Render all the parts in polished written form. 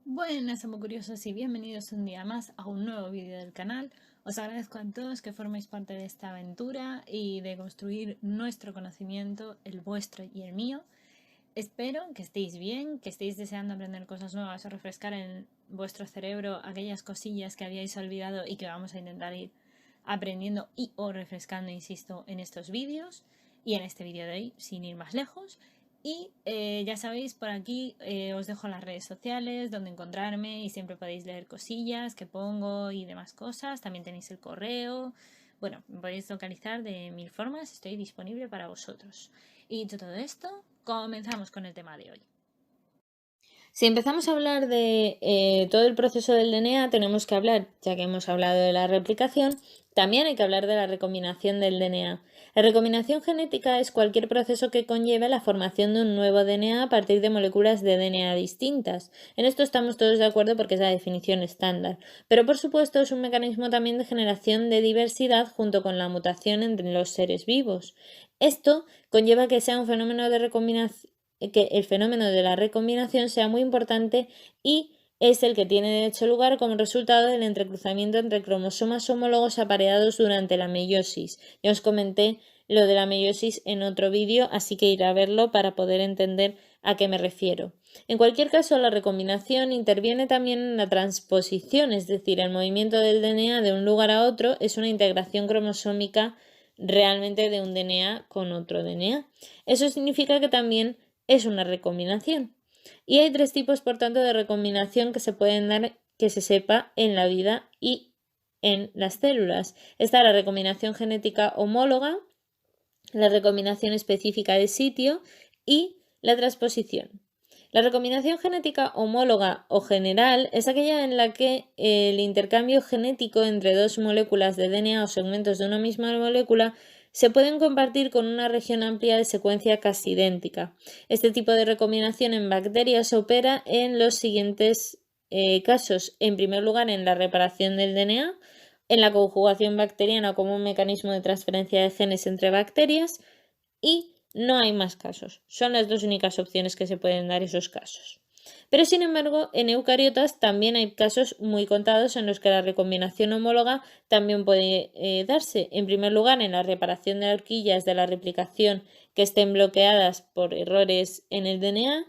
Buenas, amo curiosos, y bienvenidos un día más a un nuevo vídeo del canal. Os agradezco a todos que forméis parte de esta aventura y de construir nuestro conocimiento, el vuestro y el mío. Espero que estéis bien, que estéis deseando aprender cosas nuevas o refrescar en vuestro cerebro aquellas cosillas que habíais olvidado y que vamos a intentar ir aprendiendo y o refrescando, insisto, en estos vídeos y en este vídeo de hoy, sin ir más lejos. Y ya sabéis, por aquí os dejo las redes sociales donde encontrarme y siempre podéis leer cosillas que pongo y demás cosas. También tenéis el correo. Bueno, me podéis localizar de mil formas, estoy disponible para vosotros. Y dicho todo esto, comenzamos con el tema de hoy. Si empezamos a hablar de todo el proceso del DNA, tenemos que hablar, ya que hemos hablado de la replicación, también hay que hablar de la recombinación del DNA. La recombinación genética es cualquier proceso que conlleve la formación de un nuevo DNA a partir de moléculas de DNA distintas. En esto estamos todos de acuerdo porque es la definición estándar. Pero por supuesto es un mecanismo también de generación de diversidad junto con la mutación entre los seres vivos. Esto conlleva que sea un fenómeno de recombinación, que el fenómeno de la recombinación sea muy importante y es el que tiene de hecho lugar como resultado del entrecruzamiento entre cromosomas homólogos apareados durante la meiosis. Ya os comenté lo de la meiosis en otro vídeo, así que ir a verlo para poder entender a qué me refiero. En cualquier caso, la recombinación interviene también en la transposición, es decir, el movimiento del DNA de un lugar a otro es una integración cromosómica realmente de un DNA con otro DNA. Eso significa que también es una recombinación. Y hay tres tipos, por tanto, de recombinación que se pueden dar que se sepa en la vida y en las células. Está la recombinación genética homóloga, la recombinación específica de sitio y la transposición. La recombinación genética homóloga o general es aquella en la que el intercambio genético entre dos moléculas de DNA o segmentos de una misma molécula se pueden compartir con una región amplia de secuencia casi idéntica. Este tipo de recombinación en bacterias opera en los siguientes casos. En primer lugar, en la reparación del DNA, en la conjugación bacteriana como un mecanismo de transferencia de genes entre bacterias y no hay más casos. Son las dos únicas opciones que se pueden dar esos casos. Pero sin embargo, en eucariotas también hay casos muy contados en los que la recombinación homóloga también puede darse. En primer lugar, en la reparación de horquillas de la replicación que estén bloqueadas por errores en el DNA,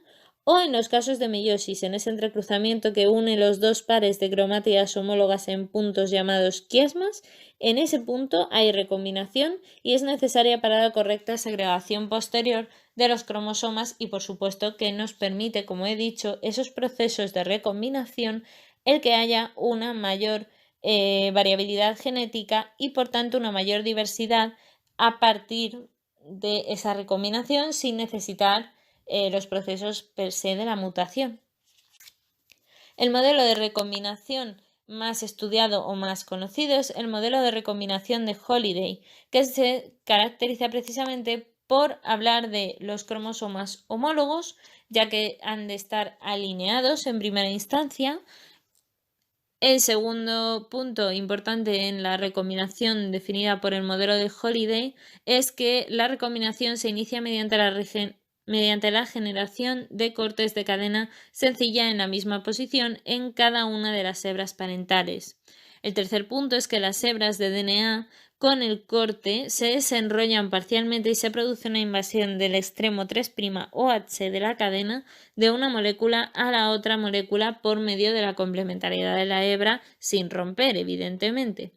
o en los casos de meiosis, en ese entrecruzamiento que une los dos pares de cromátidas homólogas en puntos llamados quiasmas. En ese punto hay recombinación y es necesaria para la correcta segregación posterior de los cromosomas y por supuesto que nos permite, como he dicho, esos procesos de recombinación el que haya una mayor variabilidad genética y por tanto una mayor diversidad a partir de esa recombinación sin necesitar los procesos per se de la mutación. El modelo de recombinación más estudiado o más conocido es el modelo de recombinación de Holliday, que se caracteriza precisamente por hablar de los cromosomas homólogos, ya que han de estar alineados en primera instancia. El segundo punto importante en la recombinación definida por el modelo de Holliday es que la recombinación se inicia mediante la generación de cortes de cadena sencilla en la misma posición en cada una de las hebras parentales. El tercer punto es que las hebras de DNA con el corte se desenrollan parcialmente y se produce una invasión del extremo 3' OH de la cadena de una molécula a la otra molécula por medio de la complementariedad de la hebra sin romper, evidentemente.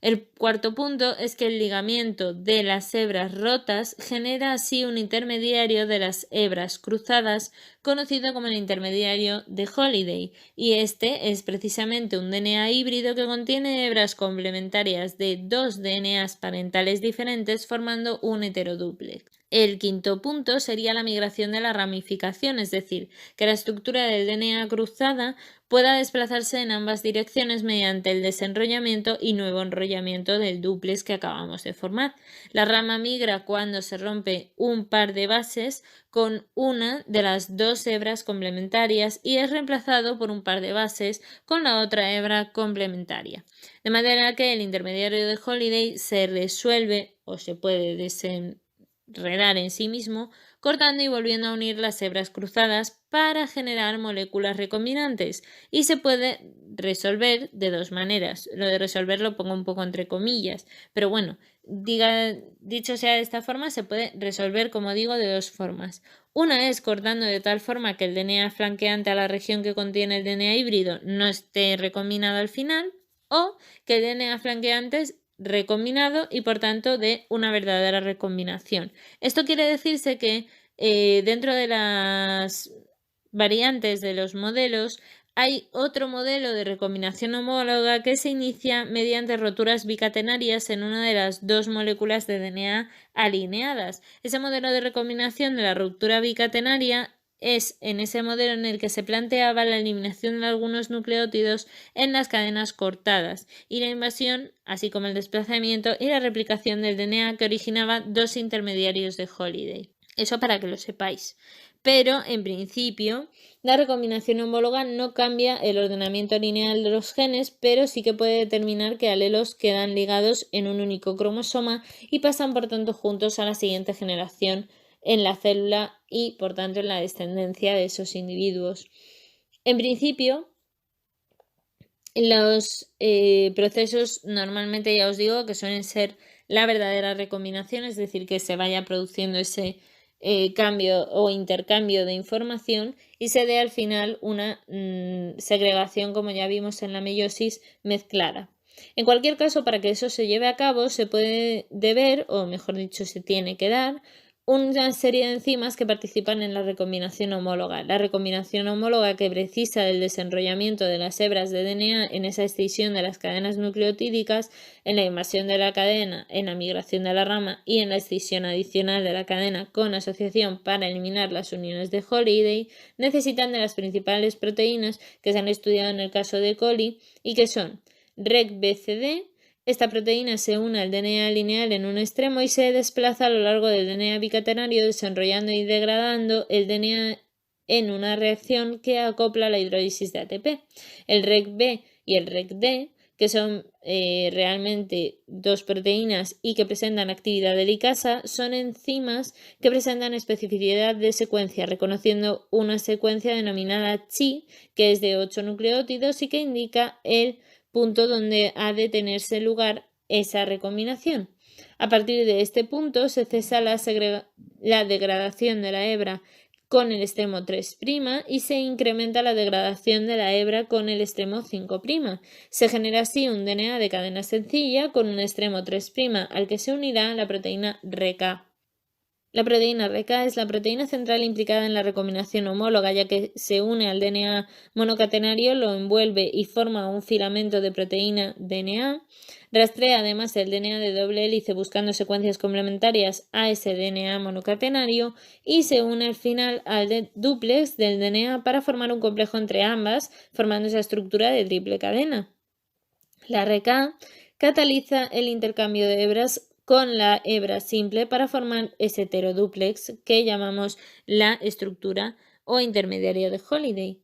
El cuarto punto es que el ligamiento de las hebras rotas genera así un intermediario de las hebras cruzadas, conocido como el intermediario de Holliday, y este es precisamente un DNA híbrido que contiene hebras complementarias de dos DNAs parentales diferentes formando un heterodúplex. El quinto punto sería la migración de la ramificación, es decir, que la estructura del DNA cruzada pueda desplazarse en ambas direcciones mediante el desenrollamiento y nuevo enrollamiento del dúplex que acabamos de formar. La rama migra cuando se rompe un par de bases con una de las dos hebras complementarias y es reemplazado por un par de bases con la otra hebra complementaria. De manera que el intermediario de Holliday se resuelve o se puede desenredar en sí mismo, cortando y volviendo a unir las hebras cruzadas para generar moléculas recombinantes. Y se puede resolver de dos maneras. Lo de resolver lo pongo un poco entre comillas, pero bueno, dicho sea de esta forma, se puede resolver, como digo, de dos formas. Una es cortando de tal forma que el DNA flanqueante a la región que contiene el DNA híbrido no esté recombinado al final, o que el DNA flanqueante es recombinado y por tanto de una verdadera recombinación. Esto quiere decirse que dentro de las variantes de los modelos hay otro modelo de recombinación homóloga que se inicia mediante roturas bicatenarias en una de las dos moléculas de DNA alineadas. Ese modelo de recombinación de la ruptura bicatenaria es en ese modelo en el que se planteaba la eliminación de algunos nucleótidos en las cadenas cortadas y la invasión, así como el desplazamiento y la replicación del DNA que originaba dos intermediarios de Holiday. Eso para que lo sepáis. Pero, en principio, la recombinación homóloga no cambia el ordenamiento lineal de los genes, pero sí que puede determinar que alelos quedan ligados en un único cromosoma y pasan, por tanto, juntos a la siguiente generación en la célula y, por tanto, en la descendencia de esos individuos. En principio, los procesos normalmente ya os digo que suelen ser la verdadera recombinación, es decir, que se vaya produciendo ese cambio o intercambio de información y se dé al final una segregación, como ya vimos en la meiosis, mezclada. En cualquier caso, para que eso se lleve a cabo, se puede deber, o mejor dicho, se tiene que dar, una serie de enzimas que participan en la recombinación homóloga. La recombinación homóloga que precisa del desenrollamiento de las hebras de DNA en esa escisión de las cadenas nucleotídicas, en la invasión de la cadena, en la migración de la rama y en la escisión adicional de la cadena con asociación para eliminar las uniones de Holiday, necesitan de las principales proteínas que se han estudiado en el caso de coli y que son REC-BCD. Esta proteína se une al DNA lineal en un extremo y se desplaza a lo largo del DNA bicatenario, desarrollando y degradando el DNA en una reacción que acopla la hidrólisis de ATP. El REC-B y el REC-D, que son realmente dos proteínas y que presentan actividad de helicasa, son enzimas que presentan especificidad de secuencia, reconociendo una secuencia denominada chi, que es de 8 nucleótidos y que indica el punto donde ha de tenerse lugar esa recombinación. A partir de este punto se cesa la degradación de la hebra con el extremo 3' y se incrementa la degradación de la hebra con el extremo 5'. Se genera así un DNA de cadena sencilla con un extremo 3' al que se unirá la proteína RK. La proteína RK es la proteína central implicada en la recombinación homóloga, ya que se une al DNA monocatenario, lo envuelve y forma un filamento de proteína DNA. Rastrea además el DNA de doble hélice buscando secuencias complementarias a ese DNA monocatenario y se une al final al dúplex del DNA para formar un complejo entre ambas, formando esa estructura de triple cadena. La RK cataliza el intercambio de hebras con la hebra simple para formar ese heterodúplex que llamamos la estructura o intermediario de Holiday.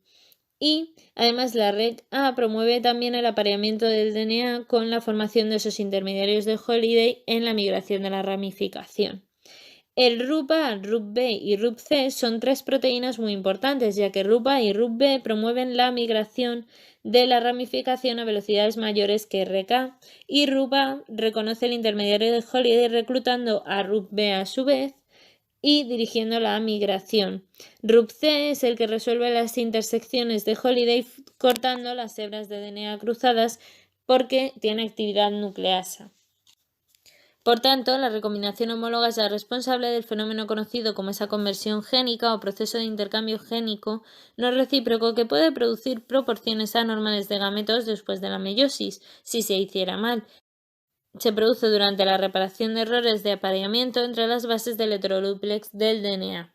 Y además la REC-A promueve también el apareamiento del DNA con la formación de esos intermediarios de Holiday en la migración de la ramificación. El RUP-A, RUP-B y RUP-C son tres proteínas muy importantes, ya que RUP-A y RUP-B promueven la migración de la ramificación a velocidades mayores que RK, y RUP-A reconoce el intermediario de Holiday reclutando a RUP-B a su vez y dirigiendo la migración. RUP-C es el que resuelve las intersecciones de Holiday cortando las hebras de DNA cruzadas porque tiene actividad nucleasa. Por tanto, la recombinación homóloga es la responsable del fenómeno conocido como esa conversión génica o proceso de intercambio génico no recíproco que puede producir proporciones anormales de gametos después de la meiosis, si se hiciera mal. Se produce durante la reparación de errores de apareamiento entre las bases del heterodúplex del DNA.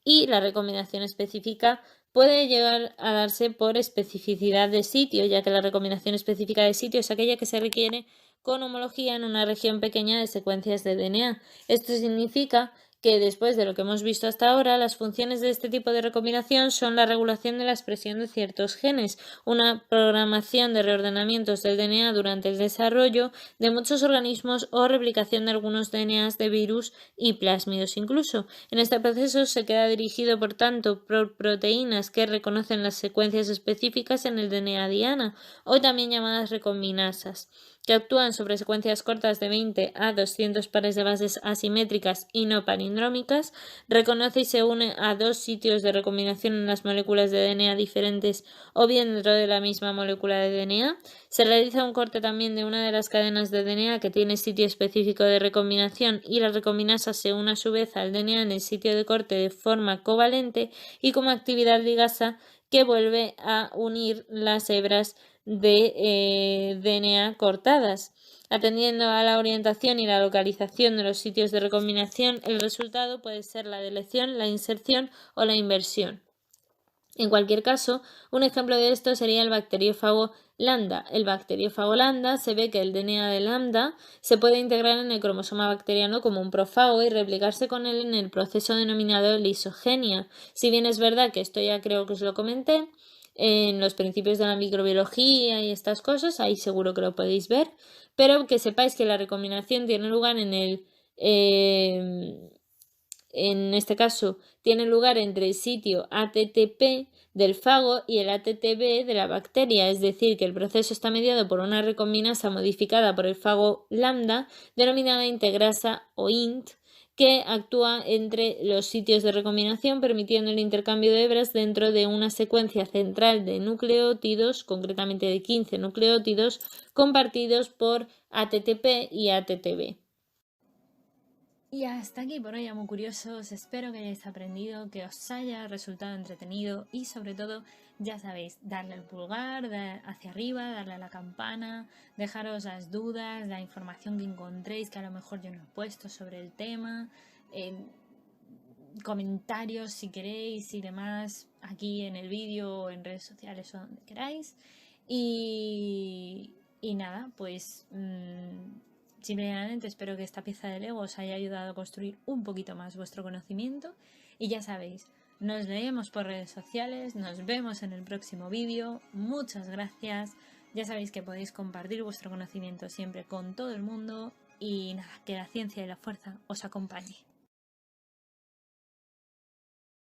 Y la recombinación específica puede llegar a darse por especificidad de sitio, ya que la recombinación específica de sitio es aquella que se requiere con homología en una región pequeña de secuencias de DNA. Esto significa que después de lo que hemos visto hasta ahora, las funciones de este tipo de recombinación son la regulación de la expresión de ciertos genes, una programación de reordenamientos del DNA durante el desarrollo de muchos organismos o replicación de algunos DNAs de virus y plásmidos incluso. En este proceso se queda dirigido, por tanto, por proteínas que reconocen las secuencias específicas en el DNA diana, o también llamadas recombinasas, que actúan sobre secuencias cortas de 20 a 200 pares de bases asimétricas y no palindrómicas, reconoce y se une a dos sitios de recombinación en las moléculas de DNA diferentes o bien dentro de la misma molécula de DNA. Se realiza un corte también de una de las cadenas de DNA que tiene sitio específico de recombinación y la recombinasa se une a su vez al DNA en el sitio de corte de forma covalente y como actividad ligasa que vuelve a unir las hebras de DNA cortadas. Atendiendo a la orientación y la localización de los sitios de recombinación, el resultado puede ser la deleción, la inserción o la inversión. En cualquier caso, un ejemplo de esto sería el bacteriófago lambda. El bacteriófago lambda se ve que el DNA de lambda se puede integrar en el cromosoma bacteriano como un profago y replicarse con él en el proceso denominado lisogenia. Si bien es verdad que esto ya creo que os lo comenté, en los principios de la microbiología y estas cosas, ahí seguro que lo podéis ver, pero que sepáis que la recombinación tiene lugar en este caso tiene lugar entre el sitio ATTP del fago y el ATTB de la bacteria, es decir, que el proceso está mediado por una recombinasa modificada por el fago lambda, denominada integrasa o INT, que actúa entre los sitios de recombinación permitiendo el intercambio de hebras dentro de una secuencia central de nucleótidos, concretamente de 15 nucleótidos, compartidos por ATTP y ATTB. Y hasta aquí por hoy, amo curiosos. Espero que hayáis aprendido, que os haya resultado entretenido y sobre todo, ya sabéis, darle al pulgar hacia arriba, darle a la campana, dejaros las dudas, la información que encontréis que a lo mejor yo no he puesto sobre el tema, comentarios si queréis y demás aquí en el vídeo o en redes sociales o donde queráis. Y nada, pues simplemente espero que esta pieza de Lego os haya ayudado a construir un poquito más vuestro conocimiento. Y ya sabéis, nos leemos por redes sociales, nos vemos en el próximo vídeo. Muchas gracias. Ya sabéis que podéis compartir vuestro conocimiento siempre con todo el mundo. Y nada, que la ciencia y la fuerza os acompañe.